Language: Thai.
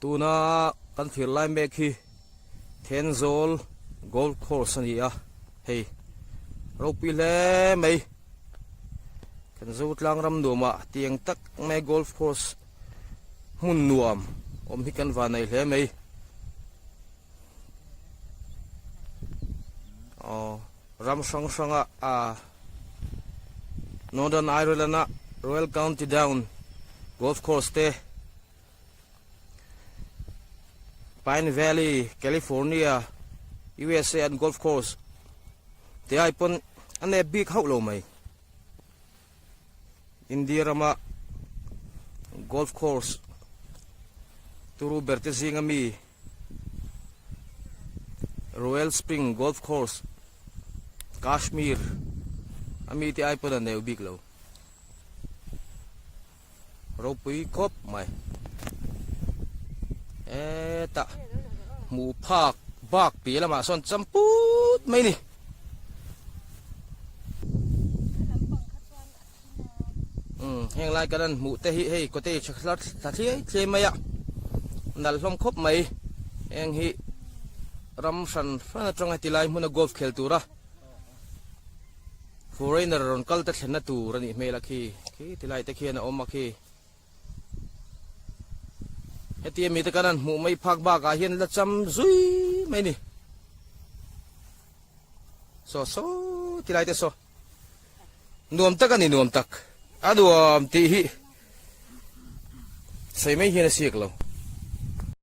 ตูน่ากันถิลไลเมคีthlirtu golf courseนี่อ่ะเฮ้ยเราไปเล่ไหมกันZotlangรำnuamเตียงตักไม่ golf course หุ่นnuamที่กันว่าในเล่ไหมremchang Northern Ireland Royal County Down golf course teh Pine Valley California USA and golf course theih pon ane big hau lo mai India rama golf course turu berte zingami Royal Spring golf course Kashmir ami theih pon ane big lo ropui kop mai taหมูผักบักปีละมาส่วนจำปูดไม่นี่แห้งไรกันนั่นหมูเตหิเฮก็เตะชักลัดทัดที่เทไม่อะนั่นลมคบไม่แห้งหิรำสันฟันตรงไอติไลมันกอล์ฟเขลตัวระฟูเรนรอนกัลตัดเห็นนัตัวระนี่ไม่ละคีติไลตะเคียนอมมาคีเฮตีมีตะกันนั่นหมูไม่พักบ้ากาเห็นละจำซุยไม่นี่โซที่ไรแต่โซนุมตักกันนี่นุมตักอะนุมทีฮีใส่ไม่เห็นเสียกแล้ว